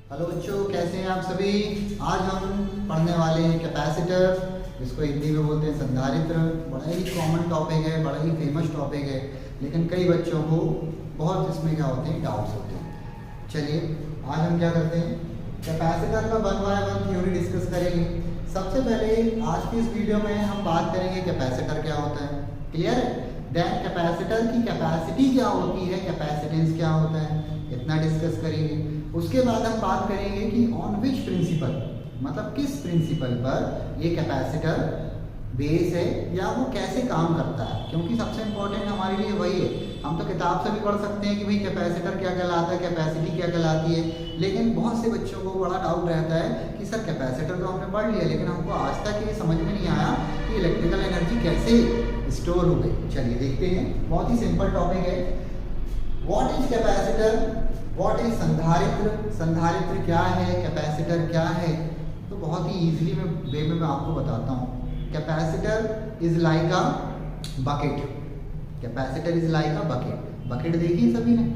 Hello बच्चों, कैसे हैं आप सभी। आज हम पढ़ने वाले हैं कैपेसिटर, जिसको हिंदी में बोलते हैं संधारित्र। बड़ा ही कॉमन टॉपिक है, बड़ा ही फेमस टॉपिक है, लेकिन कई बच्चों को बहुत इसमें क्या होते हैं, डाउट्स होते हैं। चलिए आज हम क्या करते हैं, कैपेसिटर का 1 बाय 1 थ्योरी डिस्कस करेंगे। सबसे पहले आज की इस वीडियो में हम बात करेंगे कैपेसिटर क्या होता है, क्लियर है। देन कैपेसिटर की कैपेसिटी क्या होती है, कैपेसिटेंस क्या होता है, इतना डिस्कस करेंगे। उसके बाद हम बात करेंगे कि ऑन विच प्रिंसिपल, मतलब किस प्रिंसिपल पर ये कैपेसिटर बेस है या वो कैसे काम करता है, क्योंकि सबसे इंपॉर्टेंट हमारे लिए वही है। हम तो किताब से भी पढ़ सकते हैं कि भाई कैपेसिटर क्या कहलाता है, कैपेसिटी क्या कहलाती है, लेकिन बहुत से बच्चों को बड़ा डाउट रहता है कि सर कैपेसिटर तो हमने पढ़ लिया, लेकिन हमको आज तक ये समझ में नहीं आया कि इलेक्ट्रिकल एनर्जी कैसे स्टोर हो गई। चलिए देखते हैं, बहुत ही सिंपल टॉपिक है। What is capacitor, what is संधारित्र, संधारित्र क्या है, कैपेसिटर क्या है। तो बहुत ही इजीली वे में मैं आपको बताता हूँ। Capacitor is like a bucket, capacitor is like a bucket. Bucket देखिए सभी ने,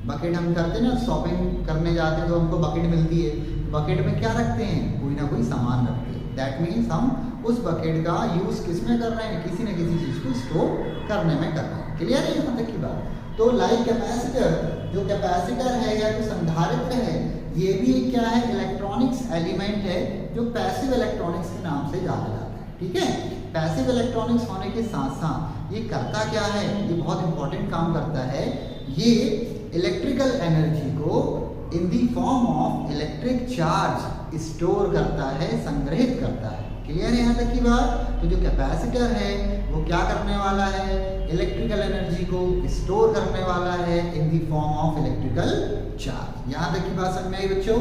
बकेट हम करते हैं ना, शॉपिंग करने जाते हैं तो हमको बकेट मिलती है। बकेट में क्या रखते हैं, कोई ना कोई सामान रखते हैं। दैट मीन्स हम उस बकेट का यूज किस में कर रहे हैं, किसी न किसी चीज को स्टोर करने में कर रहे हैं। क्लियर है यहाँ तक की बात। तो लाइक कैपेसिटर, जो कैपेसिटर है या जो संधारित्र है, ये भी क्या है, इलेक्ट्रॉनिक्स एलिमेंट है, जो पैसिव इलेक्ट्रॉनिक्स के नाम से जाना जाता है। ठीक है, पैसिव इलेक्ट्रॉनिक्स होने के साथ साथ ये करता क्या है, ये बहुत इंपॉर्टेंट काम करता है। ये इलेक्ट्रिकल एनर्जी को in the form of electric charge store करता है, संग्रहित करता है। क्लियर है यहाँ तक की बात। तो जो कैपेसिटर है वो क्या करने वाला है, इलेक्ट्रिकल एनर्जी को स्टोर करने वाला है in the form of electrical charge. यहाँ तक की बात समझ में आई बच्चों।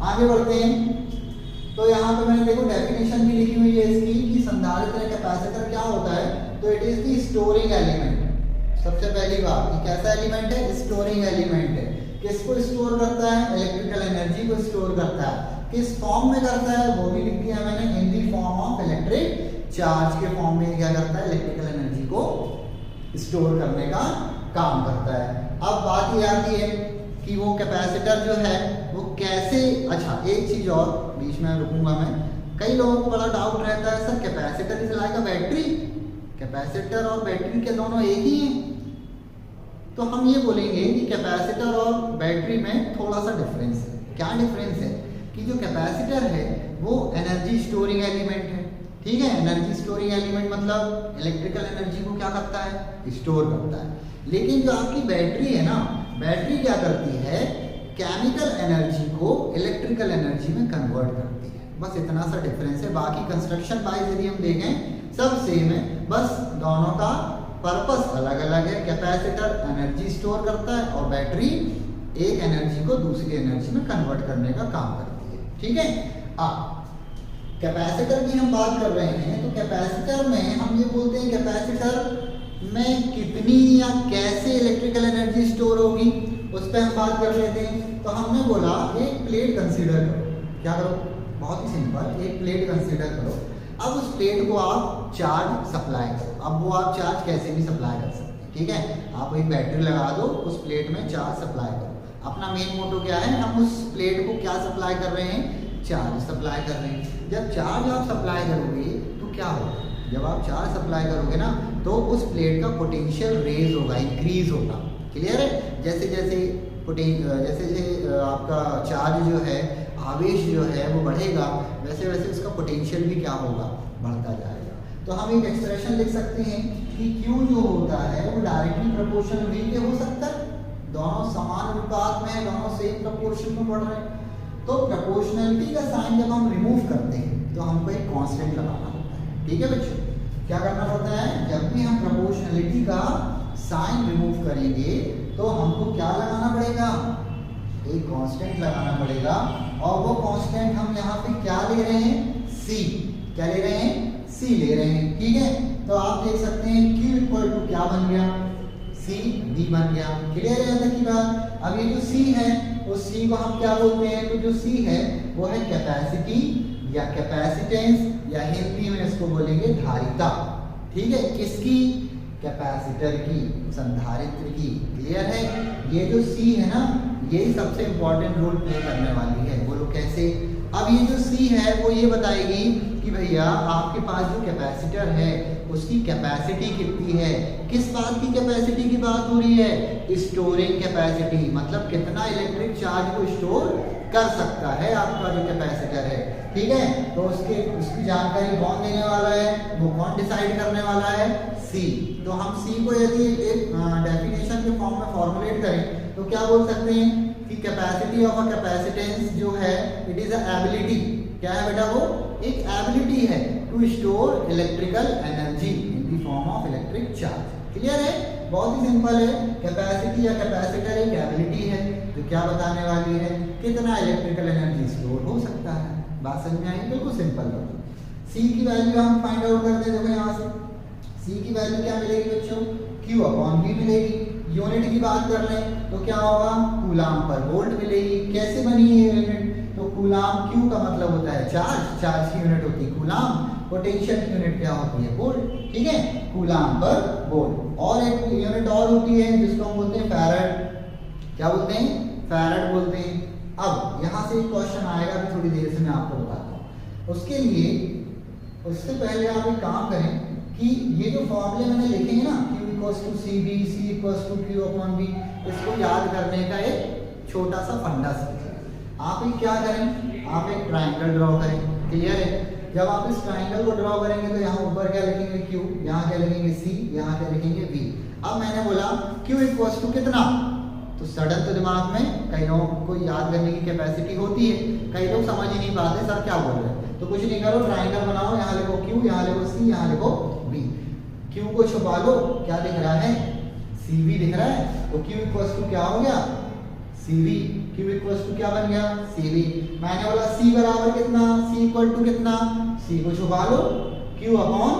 आगे बढ़ते हैं। तो यहाँ पे मैंने देखो डेफिनेशन भी लिखी हुई है इसकी कि संधारित्र कैपेसिटर क्या होता है। तो it is the storing element. सबसे पहली बात, ये कैसा एलिमेंट है, स्टोरिंग एलिमेंट है। किसको स्टोर करता है, इलेक्ट्रिकल एनर्जी को स्टोर करता है। किस फॉर्म में करता है वो भी लिख दिया मैंने, in the form of electric charge के फॉर्म में क्या करता है, इलेक्ट्रिकल एनर्जी को स्टोर करने का काम करता है। अब बात ये आती है कि वो कैपेसिटर जो है वो कैसे, अच्छा एक चीज और बीच में रुकूंगा मैं। कई लोगों को बड़ा डाउट रहता है, sir capacitor is like a battery, capacitor और बैटरी के दोनों एक ही हैं। तो हम ये बोलेंगे कि कैपेसिटर और बैटरी में थोड़ा सा डिफरेंस है। क्या डिफरेंस है कि जो कैपेसिटर है वो एनर्जी स्टोरिंग एलिमेंट है। ठीक है, एनर्जी स्टोरिंग एलिमेंट मतलब इलेक्ट्रिकल एनर्जी को क्या करता है, स्टोर करता है। लेकिन जो आपकी बैटरी है ना, बैटरी क्या करती है, केमिकल एनर्जी को इलेक्ट्रिकल एनर्जी में कन्वर्ट करती है। बस इतना सा डिफरेंस है। बाकी कंस्ट्रक्शन वाइज यदि हम देखें सब सेम है, बस दोनों का पर्पस अलग अलग है। कैपेसिटर एनर्जी स्टोर करता है और बैटरी एक एनर्जी को दूसरी एनर्जी में कन्वर्ट करने का काम करती है। ठीक है, अब कैपेसिटर की हम बात कर रहे हैं। तो कैपेसिटर में हम ये बोलते हैं कैपेसिटर में कितनी या कैसे इलेक्ट्रिकल एनर्जी स्टोर होगी, उस पर हम बात कर लेते हैं। तो हमने बोला एक प्लेट कंसीडर करो। क्या करो, बहुत ही सिंपल, एक प्लेट कंसीडर करो। अब उस प्लेट को आप चार्ज सप्लाई करो। अब वो आप चार्ज कैसे भी सप्लाई कर सकते हैं। ठीक है, आप एक बैटरी लगा दो, उस प्लेट में चार्ज सप्लाई करो। अपना मेन मोटो क्या है, हम उस प्लेट को क्या सप्लाई कर रहे हैं, चार्ज सप्लाई कर रहे हैं। जब चार्ज आप सप्लाई करोगे तो क्या होगा, जब आप चार्ज सप्लाई करोगे ना तो उस प्लेट का पोटेंशियल रेज होगा, इंक्रीज होगा। क्लियर है, जैसे जैसे आपका चार्ज जो है, आवेश जो है वो बढ़ेगा, वैसे वैसे उसका पोटेंशियल भी क्या होगा, बढ़ता जाएगा। तो हम एक एक्सप्रेशन लिख सकते हैं कि Q जो होता है वो डायरेक्टली प्रोपोर्शनल V के हो सकता है। दोनों समान अनुपात में, दोनों सेम प्रोपोर्शन में बढ़ रहे हैं। तो प्रोपोर्शनलिटी का साइन जब हम रिमूव करते हैं तो हमको एक कांस्टेंट लगाना होता है। ठीक है बच्चों, क्या करना पड़ता है, जब भी हम प्रोपोर्शनलिटी का साइन रिमूव करेंगे तो हमको क्या लगाना पड़ेगा, एक कांस्टेंट लगाना पड़ेगा। और वो कांस्टेंट हम यहाँ पे क्या ले रहे हैं, C। क्या ले रहे हैं, C ले रहे हैं। ठीक है, तो आप देख सकते हैं Q इक्वल टू क्या बन गया, C D बन गया। क्लियर है यहाँ तक की बात। अब ये जो C है उस C को हम क्या बोलते हैं, तो जो C है वो है कैपेसिटी या कैपेसिटेंस, या हिंदी में इसको बोलेंगे धारिता। ठीक है, किसकी, कैपेसिटर की, संधारित्र की। क्लियर है, ये जो C है ना, यही सबसे इम्पोर्टेंट रोल प्ले करने वाली है। बोलो कैसे? अब ये जो सी है वो ये बताएगी कि भैया आपके पास जो कैपेसिटर है उसकी कैपेसिटी कितनी है। किस बात की कैपेसिटी की बात हो रही है? स्टोरिंग कैपेसिटी, मतलब कितना इलेक्ट्रिक चार्ज को स्टोर कर सकता है आपका जो कैपेसिटर है। ठीक है, तो उसकी जानकारी कौन देने वाला है? वो कौन डिसाइड करने वाला है? सी। तो हम सी को यदि एक डेफिनेशन के फॉर्म में फॉर्मुलेट करें तो क्या बोल सकते हैं कि कैपेसिटी ऑफ अ कैपेसिटेंस जो है इट इज अ एबिलिटी। क्या है बेटा? वो एक एबिलिटी है to store electrical energy in the form of electric charge. Clear है? बहुत ही सिंपल है। कैपेसिटी या कैपेसिटर एक एबिलिटी है जो क्या बताने वाली है? कितना इलेक्ट्रिकल एनर्जी स्टोर हो सकता है। बात समझ में आई? बिल्कुल सिंपल है। सी की वैल्यू हम फाइंड आउट करते हैं। देखो यहाँ से सी की वैल्यू क्या मिलेगी बच्चों? Q अपॉन V मिलेगी। यूनिट की बात कर लें तो क्या होगा? कूलाम पर वोल्ट मिलेगी। कैसे बनी है यूनिट? तो कूलाम Q का मतलब होता है चार्ज, चार्ज की यूनिट होती है कूलाम, पोटेंशियल की यूनिट क्या होती है? वोल्ट। ठीक है, कूलाम पर वोल्ट। और एक यूनिट और होती है जिसको हम बोलते हैं फैराड। क्या बोलते हैं? फैराड बोलते हैं। अब यहाँ से एक क्वेश्चन आएगा, अभी थोड़ी देर से मैं आपको बताता हूँ। उसके लिए उससे पहले आप एक काम करें कि ये जो फॉर्मूले मैंने लिखे हैं ना, Q equals to C B, C equals to Q upon B, इसको याद करने का एक छोटा सा फंडा सीखें। आप एक क्या करें? आप एक ट्राइंगल ड्रॉ करें। क्लियर है? जब आप इस ट्राइंगल को ड्रॉ करेंगे तो यहाँ ऊपर क्या लिखेंगे? Q, यहाँ क्या लिखेंगे? C, यहाँ क्या लिखेंगे? V। अब मैंने बोला Q इक्वल्स टू कितना, तो सडन तो दिमाग में कई लोगों को याद करने की कैपेसिटी होती है, कई लोग समझ ही नहीं पाते सर क्या बोल रहे हैं। तो कुछ नहीं करो, ट्राइंगल बनाओ, यहाँ लिखो Q, यहाँ लिखो C, यहाँ लिखो V। Q को छुपा लो, क्या दिख रहा है? CV दिख रहा है। तो Q इक्वल्स टू क्या हो गया? CV। Q इक्वल्स टू क्या बन गया? CV। मैंने बोला C बराबर कितना? C इक्वल टू कितना? C को छुपा लो, Q अपॉन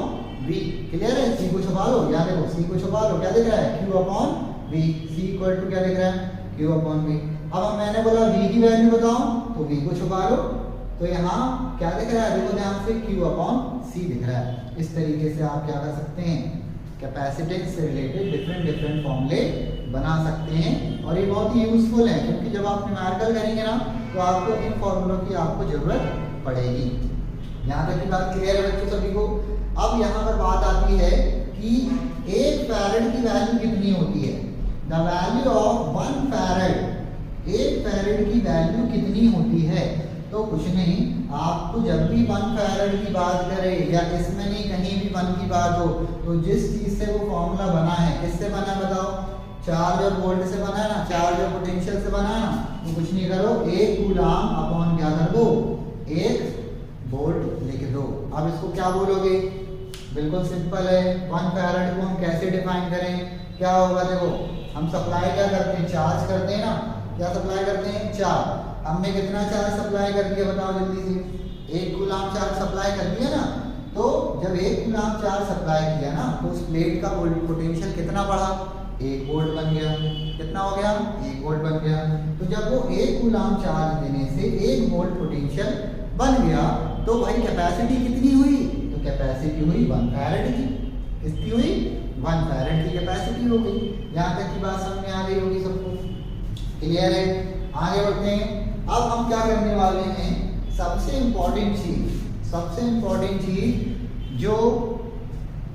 V। क्लियर है? C को छुपा लो, यहाँ देखो C को छुपा लो, क्या दिख रहा है? Q upon V। C equal to क्या दिख रहा है? Q upon V। अब मैंने बोला V की वैल्यू बताओ, तो V को छुपा लो, तो यहाँ क्या दिख रहा है? देखो ध्यान से, Q अपॉन C दिख रहा है। इस तरीके से आप क्या कर सकते हैं? कैपेसिटेंस से रिलेटेड डिफरेंट फॉर्मूले बना सकते हैं। और ये बहुत ही यूजफुल है क्योंकि जब आप न्यूमेरिकल करेंगे ना तो आपको इन फॉर्मूलों की आपको जरूरत पड़ेगी। यहाँ तक की बात क्लियर है बच्चों सभी को? अब यहाँ पर बात आती है कि एक फैरेड की वैल्यू कितनी होती है? द वैल्यू ऑफ 1 फैरेड, एक फैरेड की वैल्यू कितनी होती है? तो कुछ नहीं, आपको जब भी 1 फैरेड की बात करें या इसमें नहीं कहीं भी 1 की बात हो तो जिस चीज से वो फॉर्मूला बना है, किससे बना है बताओ? चार्ज और वोल्ट से बना है ना, चार्ज और पोटेंशियल से बना है ना। तो कुछ नहीं करो, एक कूलाम अपॉन क्या कर दो? 1 वोल्ट लिख दो। अब इसको क्या बोलोगे? बिल्कुल सिंपल है। 1 फैरेड को हम कैसे डिफाइन करें? क्या होगा? देखो हम सप्लाई क्या करते हैं? चार्ज करते हैं ना। क्या सप्लाई करते हैं? चार्ज। हमने कितना चार्ज सप्लाई कर दिया बताओ जल्दी से? 1 कूलाम चार्ज सप्लाई कर दिया ना। तो जब 1 कूलाम चार्ज सप्लाई किया ना तो उस प्लेट का पोटेंशियल कितना बढ़ा? 1 वोल्ट बन गया। कितना हो गया? 1 वोल्ट बन गया। तो जब वो 1 कूलाम चार्ज देने से 1 वोल्ट पोटेंशियल बन गया तो भाई कैपेसिटी कितनी हुई? तो कैपेसिटी हुई 1 फैरेड की। कितनी हुई? 1 फैरेड की कैपेसिटी हो गई। यहाँ तक की बात समझ में आ गई होगी सबको? क्लियर है? आगे बढ़ते हैं। अब हम क्या करने वाले हैं? सबसे इम्पोर्टेंट चीज जो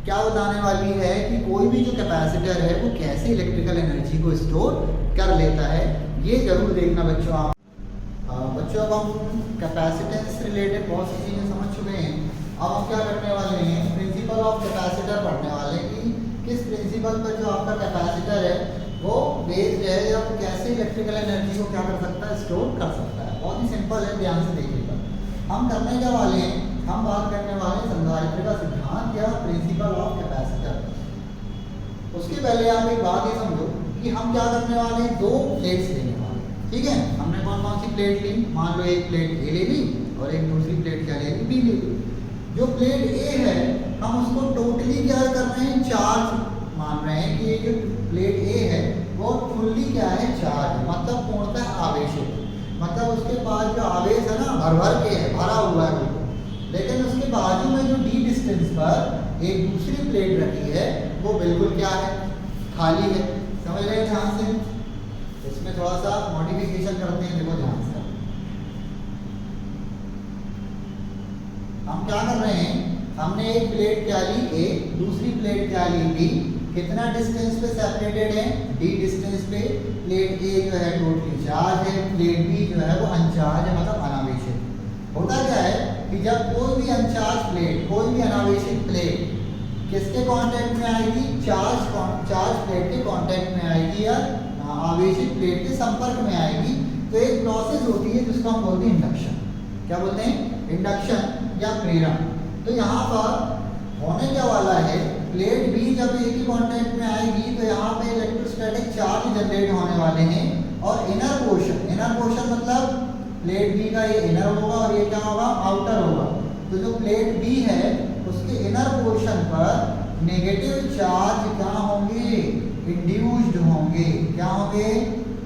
क्या बताने वाली है कि कोई भी जो कैपेसिटर है वो कैसे इलेक्ट्रिकल एनर्जी को स्टोर कर लेता है, ये जरूर देखना बच्चों। आप बच्चों अब हम कैपेसिटेंस से रिलेटेड बहुत सी चीज़ें समझ चुके हैं। अब हम क्या करने वाले हैं? प्रिंसिपल ऑफ कैपेसिटर पढ़ने वाले हैं कि किस प्रिंसिपल पर जो आपका कैपेसिटर है वो बेस्ड है या वो कैसे इलेक्ट्रिकल एनर्जी को क्या कर सकता है? स्टोर कर सकता है। बहुत ही सिंपल है, ध्यान से देखिएगा। हम करने क्या वाले हैं? हम बात करने वाले हैं संधारित्र का सिद्धांत या प्रिंसिपल ऑफ कैपेसिटर। उसके पहले आप एक बात ये समझो कि हम क्या करने वाले हैं? 2 प्लेट्स लेने वाले हैं। ठीक है, हमने कौन कौन सी प्लेट ली? मान लो एक प्लेट ए ले ली और एक दूसरी प्लेट क्या ले ली? बी ले ली। जो प्लेट ए है हम उसको टोटली क्या कर रहे हैं? चार्ज मान रहे हैं कि ये जो प्लेट ए है वो फुल्ली क्या है? चार्ज, मतलब पूर्णतः आवेशित। मतलब उसके पास जो आवेश है ना भर के है, भरा हुआ है बिल्कुल। लेकिन उसके बाजू में जो डी डिस्टेंस पर एक दूसरी प्लेट रखी है वो बिल्कुल क्या है? खाली है। समझ रहे हैं ध्यान से? इसमें थोड़ा सा मॉडिफिकेशन करते हैं, देखो ध्यान से। हम क्या कर रहे हैं, हमने एक प्लेट क्या ली ए, दूसरी प्लेट क्या ली बी, कितना डिस्टेंस पे सेपरेटेड है, डी डिस्टेंस पे। प्लेट ए जो है टोटली चार्ज है, प्लेट बी जो है वो अनचार्ज है, मतलब अनावेशित। होता क्या है कि जब कोई भी अनचार्ज प्लेट, कोई भी अनावेशित प्लेट किसके कांटेक्ट में आएगी, चार्ज प्लेट के कांटेक्ट में आएगी या आवेशित प्लेट के संपर्क में आएगी, तो एक प्रोसेस होती है जिसको हम बोलते हैं इंडक्शन। क्या बोलते हैं, इंडक्शन या प्रेरण। तो यहाँ पर होने क्या वाला है, प्लेट बी जब ए के कांटेक्ट में आएगी तो यहाँ पे इलेक्ट्रोस्टैटिक चार्ज जनरेट होने वाले हैं, और इनर पोर्शन मतलब प्लेट बी का ये इनर होगा और ये क्या होगा, आउटर होगा। तो जो प्लेट बी है उसके इनर पोर्शन पर नेगेटिव चार्ज क्या होंगे, इंड्यूस्ड होंगे। क्या होंगे,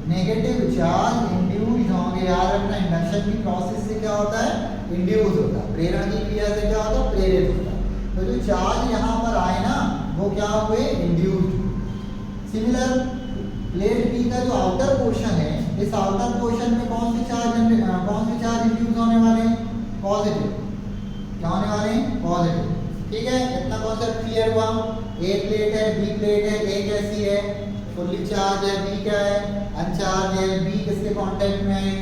नेगेटिव चार्ज इंड्यूस्ड होंगे। याद रखना, इंडक्शन की प्रोसेस से क्या होता है, इंड्यूस होता है। प्रेरण की क्रिया से क्या होता है, प्रेरित होता है। तो जो चार्ज यहाँ पर आए ना वो क्या हुए, इंड्यूस्ड। सिमिलर प्लेट बी का जो आउटर पोर्शन है, इस आउटर पोर्शन में कौन से चार्ज इंड्यूस होने वाले हैं, पॉजिटिव। क्या होने वाले हैं, पॉजिटिव। ठीक है, इतना कॉन्सेप्ट क्लियर हुआ। ए प्लेट है, बी प्लेट है, ए कैसी है, फुल्ली चार्ज है, बी क्या है, अनचार्ज है। बी किसके कांटेक्ट में है,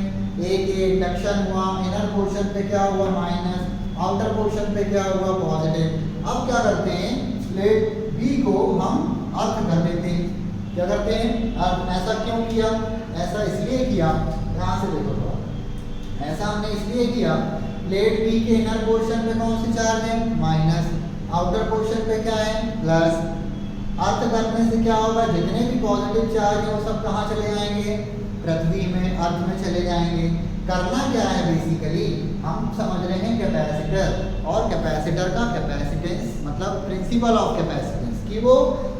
ए के, इंडक्शन हुआ। इनर पोर्शन पे क्या हुआ, माइनस, आउटर पोर्शन पे क्या हुआ, पॉजिटिव। अब क्या करते हैं, प्लेट बी को हम अर्थ कर देते हैं। क्या करते हैं, अर्थ। ऐसा क्यों किया, ऐसा इसलिए किया, यहाँ से देखो थोड़ा, ऐसा हमने इसलिए किया, प्लेट बी के इनर पोर्शन पे कौन सी चार्ज है, माइनस, आउटर पोर्शन पे क्या है, प्लस। अर्थ करने से क्या होगा, जितने भी पॉजिटिव चार्ज है वो सब कहाँ चले जाएंगे, पृथ्वी में, अर्थ में चले जाएंगे। करना क्या है, बेसिकली हम समझ रहे हैं कैपेसिटर, और कैपेसिटर का कैपेसिटेंस मतलब प्रिंसिपल ऑफ कैपेसिटेंस, कि वो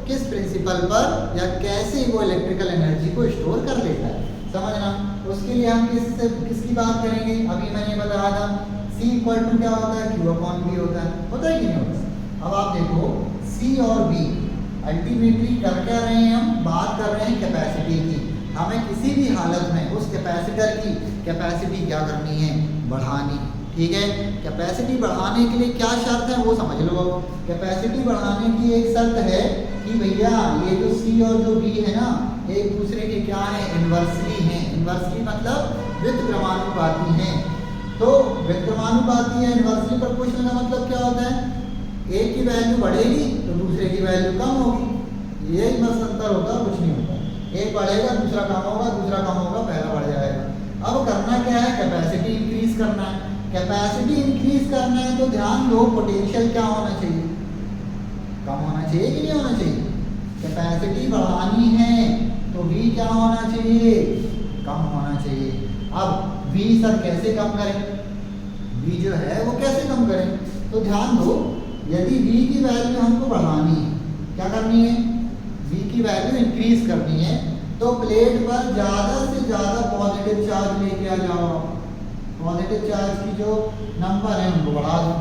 किस प्रिंसिपल पर या कैसे वो इलेक्ट्रिकल एनर्जी को स्टोर कर लेता है, समझना। उसके लिए हम किसकी बात करेंगे, अभी मैंने बताया था C इक्वल टू क्या होता है, Q अपॉन B होता है कि नहीं होता। अब आप देखो C और B अल्टीमेटली कर क्या रहे हैं, हम बात कर रहे हैं कैपेसिटी की। हमें किसी भी हालत में उस कैपेसिटर की कैपेसिटी क्या करनी है, बढ़ानी। ठीक है, कैपेसिटी बढ़ाने के लिए क्या शर्त है वो समझ लो। कैपेसिटी बढ़ाने की एक शर्त है कि भैया ये जो C और जो B है ना, एक दूसरे के क्या है, इन्वर्सली हैं। इन्वर्सली मतलब व्युत्क्रमानुपाती हैं। तो व्युत्क्रमानुपाती है, इन्वर्सली प्रोपोर्शनल का मतलब क्या होता है, एक की वैल्यू बढ़ेगी तो दूसरे की वैल्यू कम होगी। ये बस अंतर होता है, कुछ नहीं होता। एक बढ़ेगा दूसरा कम होगा, दूसरा कम होगा पहला बढ़ जाएगा। अब करना क्या है, कैपेसिटी इंक्रीज करना है। कैपेसिटी इंक्रीज करना है तो ध्यान दो, पोटेंशियल क्या होना चाहिए, कम होना चाहिए कि नहीं होना चाहिए। कैपेसिटी बढ़ानी है तो V क्या होना चाहिए, कम होना चाहिए। अब V सर कैसे कम करें, V जो है वो कैसे कम करें, तो ध्यान दो, यदि V की वैल्यू हमको बढ़ानी है, क्या करनी है, V की वैल्यू इंक्रीज करनी है, तो प्लेट पर ज़्यादा से ज़्यादा पॉजिटिव चार्ज लेके आ जाओ। पॉजिटिव चार्ज की जो नंबर है उनको बढ़ा दो।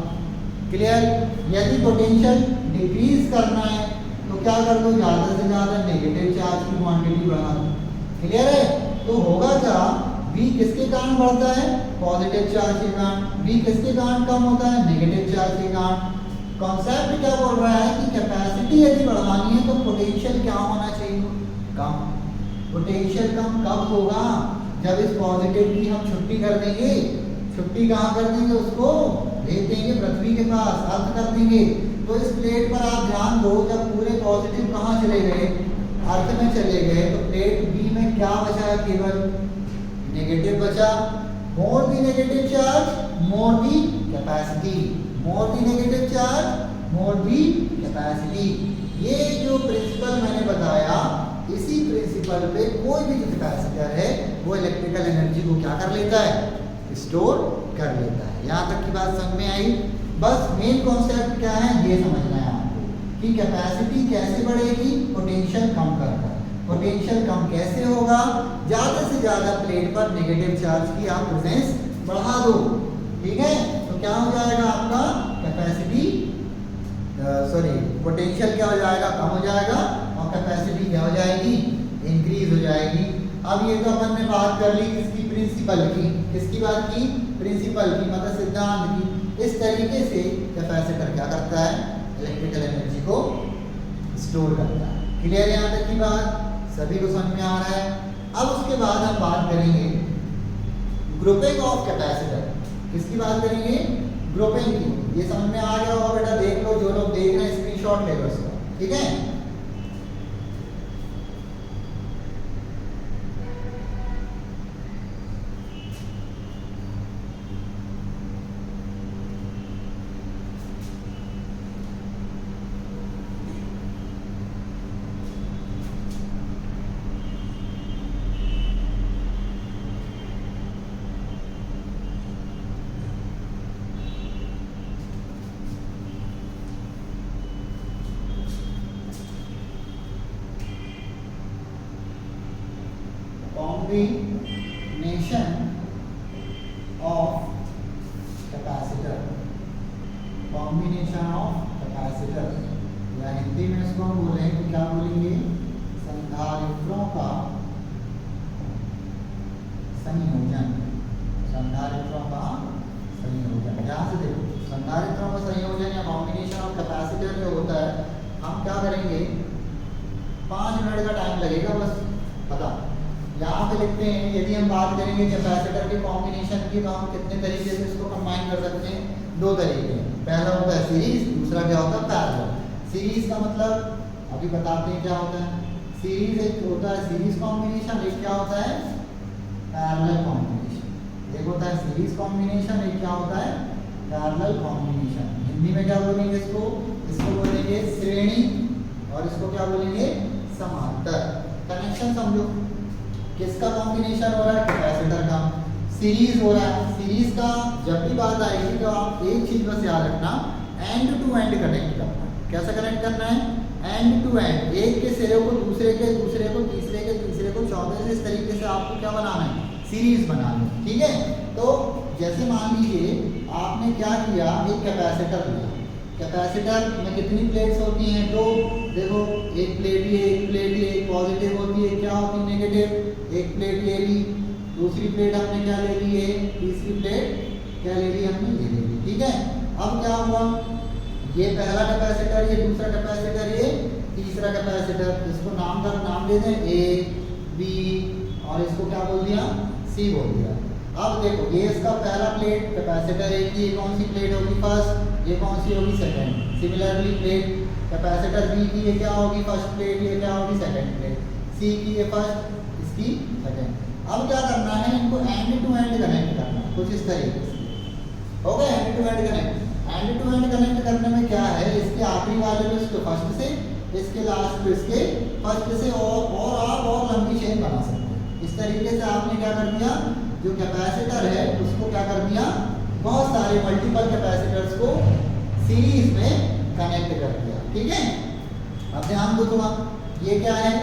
क्लियर। यदि पोटेंशियल डिक्रीज करना है तो क्या कर दो, ज़्यादा से ज़्यादा नेगेटिव चार्ज की क्वांटिटी बढ़ा दो। क्लियर है। तो होगा क्या, V किसके कारण बढ़ता है, पॉजिटिव चार्ज के कारण। V किसके कारण कम होता है, नेगेटिव चार्ज के कारण। कॉन्सेप्ट क्या बोल रहा है कि कैपेसिटी यदि बढ़ानी है तो पोटेंशियल क्या होना चाहिए, कम। पोटेंशियल कम कब होगा, जब इस पॉजिटिव की हम छुट्टी कर देंगे। छुट्टी कहाँ कर देंगे, उसको भेज देंगे पृथ्वी के पास, अर्थ कर देंगे। तो इस प्लेट पर आप ध्यान दो, जब पूरे पॉजिटिव कहाँ चले गए, अर्थ में चले गए, तो प्लेट बी में क्या बचा है, केवल नेगेटिव बचा। More the negative charge more the capacity, more the negative charge more the capacity. ये जो प्रिंसिपल मैंने बताया, इसी प्रिंसिपल पे कोई भी जो कैपेसिटर है वो इलेक्ट्रिकल एनर्जी को क्या कर लेता है, स्टोर कर लेता है। यहाँ तक की बात समझ में आई। बस मेन कॉन्सेप्ट क्या है ये समझना है आपको कि कैपेसिटी कैसे बढ़ेगी, पोटेंशियल कम करकर। पोटेंशियल कम कैसे होगा, ज़्यादा से ज़्यादा प्लेट पर नेगेटिव चार्ज की आप प्रेजेंस बढ़ा दो। ठीक है, तो क्या हो जाएगा आपका कैपेसिटी, पोटेंशियल क्या हो जाएगा, कम हो जाएगा, और कैपेसिटी क्या हो जाएगी, इंक्रीज हो जाएगी। अब ये तो अपन ने बात कर ली किसकी, प्रिंसिपल की। किसकी बात की, प्रिंसिपल की, मतलब सिद्धांत की। इस तरीके से कैपेसिटर क्या करता है, इलेक्ट्रिकल एनर्जी को स्टोर करता है। क्लियर है यहाँ तक की बात, सभी को समझ में आ रहा है। अब उसके बाद हम बात करेंगे ग्रुपिंग ऑफ कैपेसिटर। किसकी बात करेंगे, ग्रुपिंग की। ये समझ में आ गया होगा बेटा, देख लो, जो लोग देख रहे हैं स्क्रीनशॉट ले लो इसका, ठीक है। Combination of capacitor, combination of capacitor, या हिंदी में इसको हम बोले तो क्या बोलेंगे, संधारित्रों का संयोजन। संधारित्रों का संयोजन, ध्यान से देखो, संधारित्रों का संयोजन या कॉम्बिनेशन ऑफ कैपेसिटर जो होता है, हम क्या करेंगे, 5 मिनट का टाइम लगेगा बस, पता। यहाँ पे लिखते हैं, यदि हम बात करेंगे कैपेसिटर के कॉम्बिनेशन की, तो हम कितने तरीके से इसको कंबाइन कर सकते हैं, 2 तरीके। पहला होता है सीरीज, दूसरा क्या होता है, पैरेलल। सीरीज का मतलब अभी बताते हैं क्या होता है। सीरीज एक होता है सीरीज कॉम्बिनेशन, एक क्या होता है, पैरेलल कॉम्बिनेशन। एक होता है सीरीज कॉम्बिनेशन, एक क्या होता है, पैरेलल कॉम्बिनेशन। हिंदी में क्या बोलेंगे इसको, इसको बोलेंगे श्रेणी, और इसको क्या बोलेंगे, समांतर। कनेक्शन समझो, किसका कॉम्बिनेशन हो रहा है, कैपेसिटर का। सीरीज हो रहा है, सीरीज का जब भी बात आएगी तो आप एक चीज बस याद रखना, एंड टू एंड कनेक्ट करना। कैसा कनेक्ट करना है, एंड टू एंड, एक के सिरे को दूसरे के, दूसरे को तीसरे के, तीसरे को चौथे से, इस तरीके से आपको क्या बनाना है, सीरीज बनानी है, ठीक है। तो जैसे मान लीजिए आपने क्या किया, एक कैपेसिटर लिया। कैपेसिटर में कितनी प्लेट्स होती हैं, तो देखो, एक प्लेट ये, एक प्लेट ये, एक पॉजिटिव होती है, क्या होती है, नेगेटिव। एक प्लेट ये ली, दूसरी प्लेट हमने क्या ले ली है, तीसरी प्लेट क्या ले ली हमने, ये ले ली, ठीक है। अब क्या हुआ, ये पहला कैपेसिटर, ये दूसरा कैपेसिटर, ये तीसरा कैपेसिटर। इसको नाम दे दें, ए, बी, और इसको क्या बोल दिया, सी बोल दिया। अब देखो, ये इसका पहला प्लेट कैपेसिटर ए की, ये कौन सी प्लेट होगी, फर्स्ट, ये कौन सी होगी, second. Similarly plate capacitor B की, ये क्या होगी, फर्स्ट प्लेट, ये क्या होगी, सेकंड प्लेट। सी की ये फर्स्ट, इसकी सेकंड। अब क्या करना है, इनको एंड टू एंड कनेक्ट करना, कुछ इस तरीके से हो गया, end to end connect. End to end connect करने में क्या है, इसके आखिरी वाले को इसको फर्स्ट से, इसके लास्ट को इसके फर्स्ट से, और आप और लंबी चेन बना सकते हैं। इस तरीके से आपने क्या कर दिया, जो कैपेसिटर है उसको क्या कर दिया, बहुत सारे मल्टीपल कैपेसिटर्स को सीरीज में कनेक्ट कर दिया, ठीक है। अब ध्यान दो थोड़ा, ये क्या है,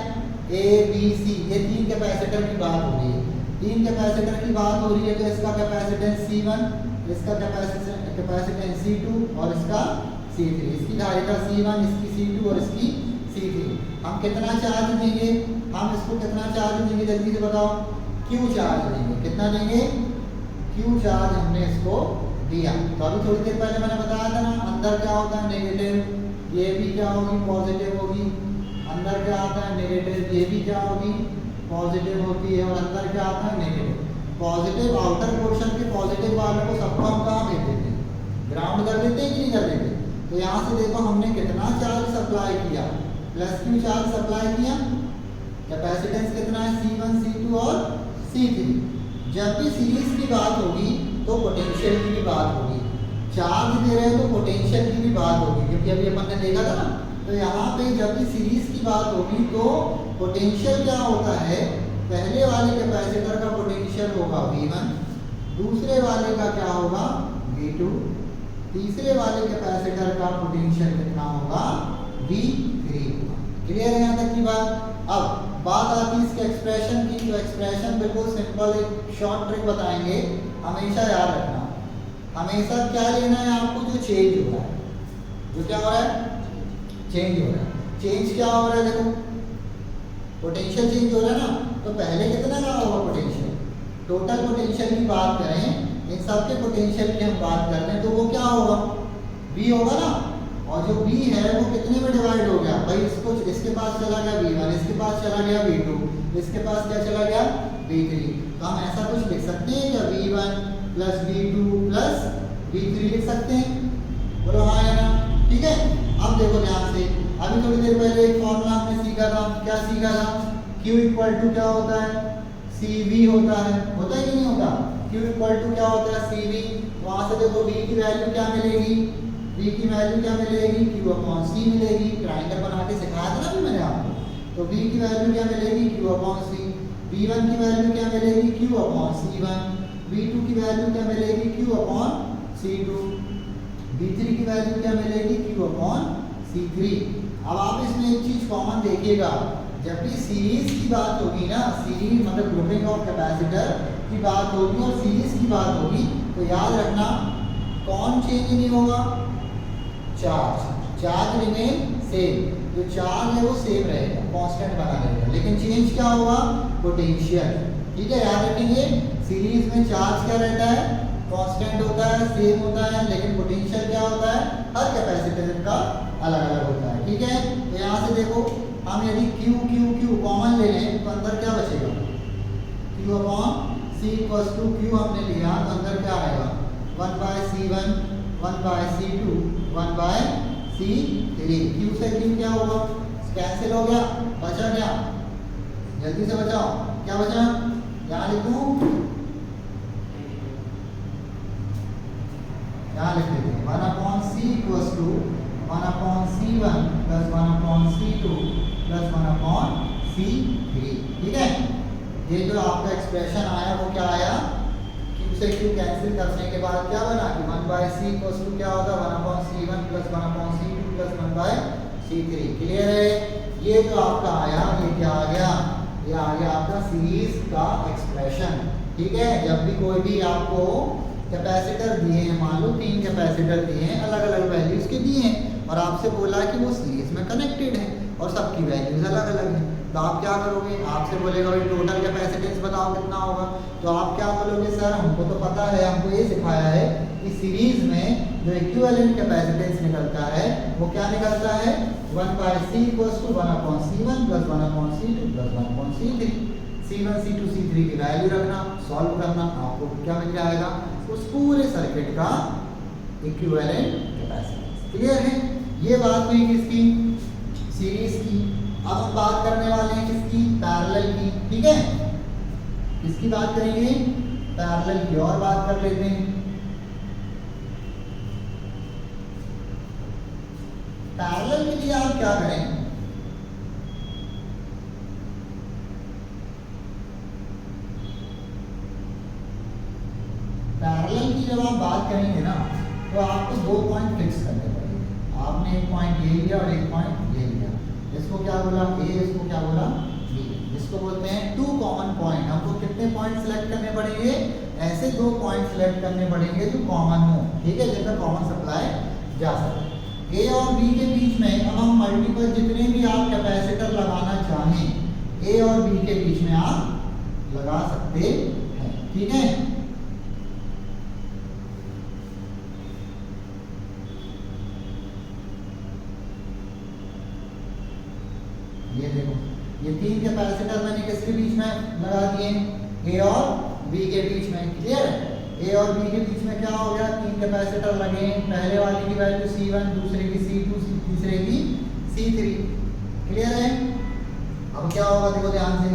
ए बी सी, ये 3 कैपेसिटर की बात हो रही है। 3 कैपेसिटर की बात हो रही है, तो इसका कैपेसिटेंस C1, इसका कैपेसिटेंस C2 और इसका C3। इसकी धारिता C1, इसकी C2 और इसकी C3। हम कितना चार्ज देंगे, हम इसको कितना चार्ज देंगे, जल्दी से बताओ, Q चार्ज देंगे। कितना देंगे, Q चार्ज हमने इसको दिया। तो अभी थोड़ी देर पहले मैंने बताया था ना, अंदर क्या होता है, नेगेटिव, ये भी क्या होगी, पॉजिटिव होगी। अंदर क्या आता है, नेगेटिव, ये भी क्या होगी, पॉजिटिव होती है, और अंदर क्या आता है, नेगेटिव। पॉजिटिव आउटर पोर्शन के पॉजिटिव वालों को सबको हम कहाँ भेज देते हैं, ग्राउंड कर देते हैं कि नहीं कर देते। तो यहाँ से देखो हमने कितना चार्ज सप्लाई किया, प्लस Q चार्ज सप्लाई किया। कैपेसिटेंस कितना है, C1, C2 और C3। जब भी सीरीज की बात होगी तो पोटेंशियल की भी बात होगी, चार्ज दे रहे हैं तो पोटेंशियल की भी बात होगी, क्योंकि अभी अपन ने देखा था ना। तो यहाँ पे जब भी सीरीज की बात होगी तो पोटेंशियल क्या होता है, पहले वाले कैपेसिटर का पोटेंशियल होगा V1, दूसरे वाले का क्या होगा, V2, तीसरे वाले कैपेसिटर का पोटेंशियल कितना होगा, V3। क्लियर है यहाँ तक की बात। अब बात आती है इसके एक्सप्रेशन की, तो एक्सप्रेशन बिल्कुल सिंपल, एक शॉर्ट ट्रिक बताएंगे, हमेशा याद रखना। हमेशा क्या लेना है आपको, जो चेंज हो रहा है, जो क्या हो रहा है, चेंज हो रहा है। चेंज क्या हो रहा है, देखो पोटेंशियल चेंज हो रहा है ना, तो पहले कितना रहा होगा पोटेंशियल, टोटल पोटेंशियल की बात करें, इन सब के पोटेंशियल की हम बात कर रहे हैं, तो वो क्या होगा, V होगा ना। और जो V है वो कितने में डिवाइड हो गया भाई, इसको इसके पास चला गया V1, इसके पास चला गया V2, इसके पास क्या चला गया V3। तो हम ऐसा कुछ लिख सकते हैं क्या, V1 plus V2 plus V3 लिख सकते हैं, बोलो हाँ या ना। ठीक है, अब देखो ध्यान से, अभी थोड़ी देर पहले एक फॉर्मूला हमने सीखा था, क्या सीखा था, Q इक्वल टू क्या होता है, CV होता है कि नहीं होता, Q इक्वल टू क्या होता है CV। वहां से देखो V की वैल्यू क्या मिलेगी, V की वैल्यू क्या मिलेगी, Q अपॉन C मिलेगी। ट्राइंगल बना के सिखाया था ना अभी मैंने आपको, तो V की वैल्यू क्या मिलेगी, Q अपॉन C। V1 की वैल्यू क्या मिलेगी, Q अपॉन C1। V2 की वैल्यू क्या मिलेगी, Q अपॉन C2। V3 की वैल्यू क्या मिलेगी, Q अपॉन C3। अब आप इसमें एक चीज कॉमन देखिएगा, जब भी सीरीज की बात होगी ना, सीरीज मतलब ग्रुपिंग ऑफ कैपेसिटर की बात होगी और सीरीज की बात होगी, तो याद रखना कौन चेंज नहीं होगा, चार्ज रिमेन सेम। जो चार्ज है वो सेम रहेगा, कांस्टेंट बना रहेगा, लेकिन चेंज क्या होगा, पोटेंशियल। ठीक है, याद रखेंगे, सीरीज में चार्ज क्या रहता है, कांस्टेंट होता है, सेम होता है, लेकिन पोटेंशियल क्या होता है, हर कैपेसिटर का अलग अलग होता है। ठीक है, तो यहाँ से देखो, हम यदि Q कॉमन ले लें तो अंदर क्या बचेगा, Q upon C equals to Q हमने लिया तो अंदर क्या आएगा, 1/C1 1/C2 1/C3। Q से Q क्या होगा, कैंसिल हो गया, बचा क्या, जल्दी से बचाओ, क्या बचा, यहाँ लिख दूँ, यहाँ लिख देते हैं 1/C equals to 1/C1 plus 1/C2 plus 1/C3। ठीक है, ये जो आपका एक्सप्रेशन आया वो क्या आया, Q से Q कैंसिल करने के बाद क्या बना कि 1/C इक्वल्स टू क्या होगा, 1/C1 plus 1/C2 plus 1/C3। Clear है, ये जो आपका आया ये क्या आ गया, ये आ गया आपका सीरीज का एक्सप्रेशन। ठीक है, जब भी कोई भी आपको कैपेसिटर दिए हैं, मान लो 3 कैपेसिटर दिए हैं, अलग अलग वैल्यूज के दिए हैं, और आपसे बोला कि वो सीरीज में कनेक्टेड है और सबकी वैल्यूज अलग अलग हैं, तो आप क्या करोगे, आपसे बोलेगा भाई टोटल कैपेसिटेंस बताओ कितना होगा, तो आप क्या बोलोगे, सर हमको तो पता है, हमको ये सिखाया है कि सीरीज में जो इक्विवेलेंट कैपेसिटेंस निकलता है वो क्या निकलता है, 1/C equals to 1/C1 plus 1/C2 plus 1/C3। C1 C2 C3 की वैल्यू रखना, सॉल्व करना, आपको क्या मिल जाएगा, उस पूरे सर्किट का इक्विवेलेंट कैपेसिटेंस। क्लियर है, ये बात हुई किसकी, सीरीज की। अब हम बात करने वाले हैं किसकी, पैरेलल की। ठीक है, किसकी बात करेंगे, पैरेलल की, और बात कर लेते हैं। पैरेलल के लिए आप क्या करें, पैरेलल की जब आप बात करेंगे ना, तो आपको 2 पॉइंट फिक्स करने पड़ेंगे। आपने एक पॉइंट ये लिया और एक पॉइंट ये लिया, इसको क्या बोला A, इसको क्या बोला B, जिसको बोलते हैं 2 कॉमन पॉइंट। हमको कितने पॉइंट सिलेक्ट करने पड़ेंगे, ऐसे 2 पॉइंट सिलेक्ट करने पड़ेंगे जो कॉमन हो। ठीक है, जिनका कॉमन सप्लाई जा सके। A और B के बीच में अब हम मल्टीपल जितने भी आप कैपेसिटर लगाना चाहें, A और B के बीच में आप लगा सकते हैं। ठीक है, ये देखो, ये 3 कैपेसिटर मैंने किसके बीच में लगा दिए, A और B के बीच में। क्लियर है, A और B के बीच में क्या हो गया, 3 कैपेसिटर लगे, पहले वाले की वैल्यू C1, दूसरे की C2, तीसरे की C3। क्लियर है, अब क्या होगा, देखो ध्यान से,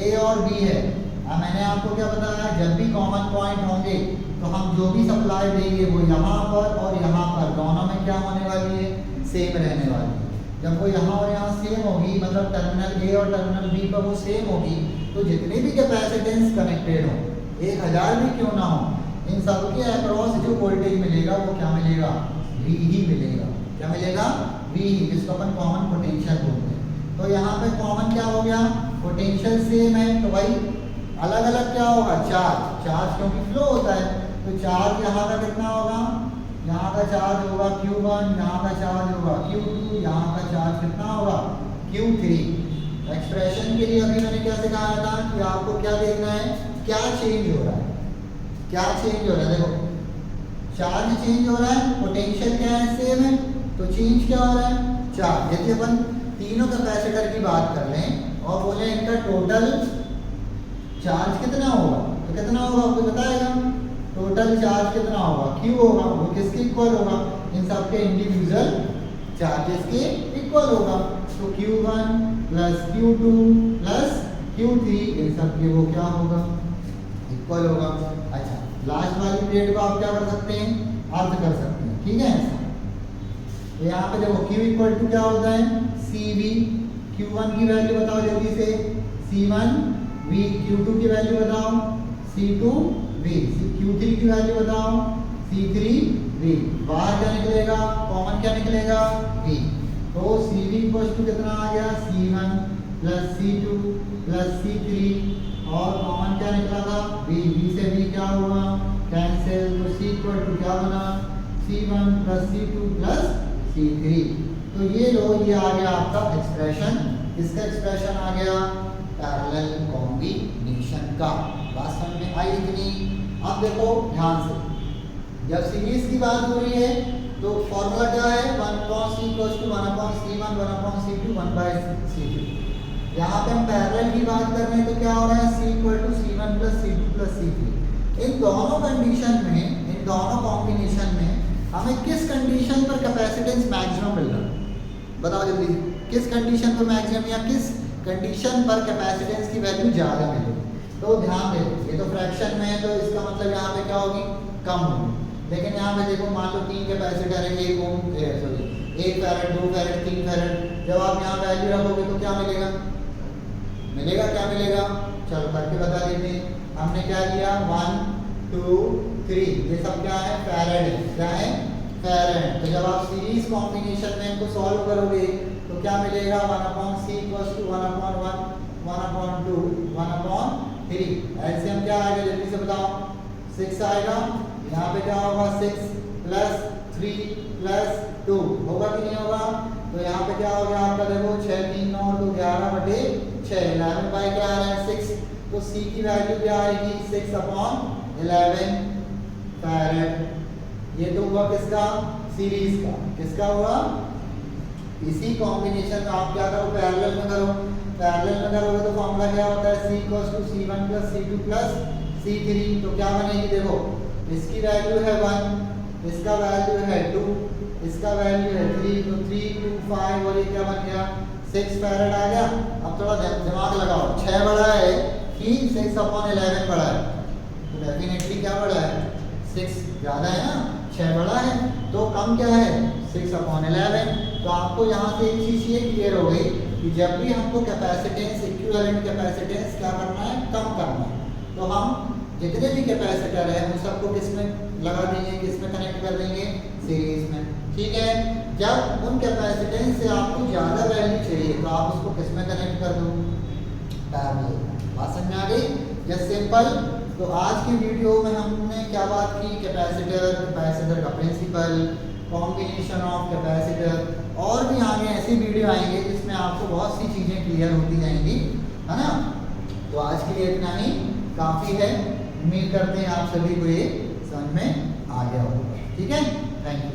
A और B है। अब मैंने आपको क्या बताया, जब भी कॉमन पॉइंट होंगे तो हम जो भी सप्लाई देंगे वो यहाँ पर और यहाँ पर दोनों में क्या होने वाली है, सेम रहने वाली है। जब वो यहाँ और यहाँ सेम होगी, मतलब टर्मिनल A और टर्मिनल B पर वो सेम होगी, तो जितने भी कैपेसिटेंस कनेक्टेड हो, 1000 भी क्यों ना हो, इन सब के अक्रॉस जो वोल्टेज मिलेगा वो क्या मिलेगा, V ही मिलेगा। क्या मिलेगा, V ही, जिसको अपन कॉमन पोटेंशियल बोलते हैं। तो यहाँ पे कॉमन क्या हो गया, पोटेंशियल सेम है, तो भाई अलग अलग क्या होगा, चार्ज क्योंकि फ्लो होता है, तो चार्ज यहाँ का कितना होगा, यहाँ का चार्ज होगा Q1, यहाँ का चार्ज होगा Q2, यहाँ का चार्ज कितना होगा Q3। एक्सप्रेशन के लिए अभी मैंने क्या सिखाया था कि आपको क्या देखना है, क्या चेंज हो रहा है, क्या चेंज हो रहा है। देखो चार्ज चेंज हो रहा है, पोटेंशियल क्या है, सेम है, तो चेंज क्या हो रहा है, चार्ज। यदि अपन तीनों कैपेसिटर की बात कर लें और बोले इनका टोटल चार्ज कितना होगा, तो कितना होगा आपको बताएगा, टोटल चार्ज कितना होगा, क्यू होगा, वो किसके इक्वल होगा, इन सबके इंडिविजुअल चार्जेस के इक्वल होगा। तो Q1 plus Q2 plus Q3 इन सब के वो क्या होगा, इक्वल होगा। अच्छा, लास्ट वाली प्लेट को आप क्या कर सकते हैं, अर्थ कर सकते हैं, ठीक है ऐसा। तो यहाँ पे देखो Q इक्वल टू क्या होता है, CV, Q1 की वैल्यू बताओ जल्दी से, C1 V, Q2 की वैल्यू बताओ, C2 V, Q3 की वैल्यू बताओ, C3 V। बाहर क्या निकलेगा, कॉमन क्या निकलेगा, V। तो CV इक्वल टू कितना आ गया, C1 plus C2 plus C3 और कॉमन क्या निकला था, V। V से V क्या हुआ, कैंसिल, तो C इक्वल टू क्या बना, C1 plus C2 plus C3। तो ये लो, ये आ गया आपका एक्सप्रेशन। इसका एक्सप्रेशन आ गया पैरेलल कॉम्बिनेशन का। बात समझ में आई कि नहीं? अब देखो ध्यान से, जब सीरीज की बात हो रही है तो फॉर्मूला क्या है, 1/c equals to 1/c1 1/c2 1/c2। यहाँ पे हम पैरेलल की बात कर रहे हैं तो क्या हो रहा है, c equal to c1 plus c2 plus c3। इन दोनों कंडीशन में, इन दोनों कॉम्बिनेशन में हमें किस कंडीशन पर कैपेसिटेंस मैक्सिमम मिल रहा है, बताओ जल्दी, किस कंडीशन पर मैक्सिमम या किस कंडीशन पर कैपेसिटेंस की वैल्यू ज़्यादा मिलेगी। तो ध्यान दे, ये तो फ्रैक्शन में है तो इसका मतलब यहाँ पे क्या होगी, कम होगी। लेकिन यहाँ पे देखो मान लो 3 कैपेसिटर है, 1 फैरेड 2 फैरेड 3 फैरेड, जब आप यहाँ वैल्यू रखोगे तो क्या मिलेगा, मिलेगा क्या मिलेगा, चलो करके बता देते हैं। हमने क्या किया, 1 2 3, ये सब क्या है, फैरेड है, क्या है, फैरेड। तो जब आप सीरीज कॉम्बिनेशन में इनको सॉल्व करोगे तो क्या मिलेगा, 1/c इक्वल्स टू 1/1 1/2 1/3। ऐसे हम क्या आएगा जल्दी से बताओ, 6 आएगा। यहाँ पे क्या होगा, 6 प्लस 3 प्लस 2 होगा कि नहीं होगा। तो यहाँ पे क्या हो गया आपका, देखो 6 3 9 तो 11/6, 11 बाई क्या आ रहा है 6। तो C की वैल्यू क्या आएगी, 6/11 फैरेड। ये तो हुआ किसका, सीरीज का। किसका हुआ, इसी कॉम्बिनेशन में आप क्या करो, पैरेलल में करो। पैरेलल में करोगे तो फॉर्मूला क्या होता है, C equals to C1 plus C2 plus C3। तो क्या बनेगी, देखो इसकी वैल्यू है 1, इसका वैल्यू है 2, इसका वैल्यू है 3, तो 3 2 5 और ये क्या बन गया, 6 फैरेड आ गया। अब थोड़ा दिमाग लगाओ, 6 बड़ा है कि 6/11 बड़ा है, तो डेफिनेटली क्या बड़ा है, 6 ज़्यादा है ना, 6 बड़ा है, तो कम क्या है 6/11। तो आपको यहाँ से एक चीज़ ये क्लियर हो गई कि जब भी हमको कैपेसिटेंस, इक्विवेलेंट कैपेसिटेंस क्या करना है, कम करना है, तो हम जितने भी कैपेसिटर है उन सबको किस में लगा देंगे, किस में कनेक्ट कर देंगे, सीरीज में, ठीक है। जब उन कैपेसिटेंस से आपको ज़्यादा वैल्यू चाहिए तो आप उसको किस में कनेक्ट कर दो, पैरेलल। बात समझ में आ गई, जस्ट सिंपल। तो आज की वीडियो में हमने क्या बात की, कैपेसिटर का प्रिंसिपल, कॉम्बिनेशन ऑफ कैपेसिटर, और भी आगे ऐसी वीडियो आएंगे जिसमें आपको बहुत सी चीज़ें क्लियर होती जाएंगी, है ना। तो आज के लिए इतना ही काफ़ी है। उम्मीद करते हैं आप सभी को ये समझ में आ गया होगा, ठीक है। Thank you.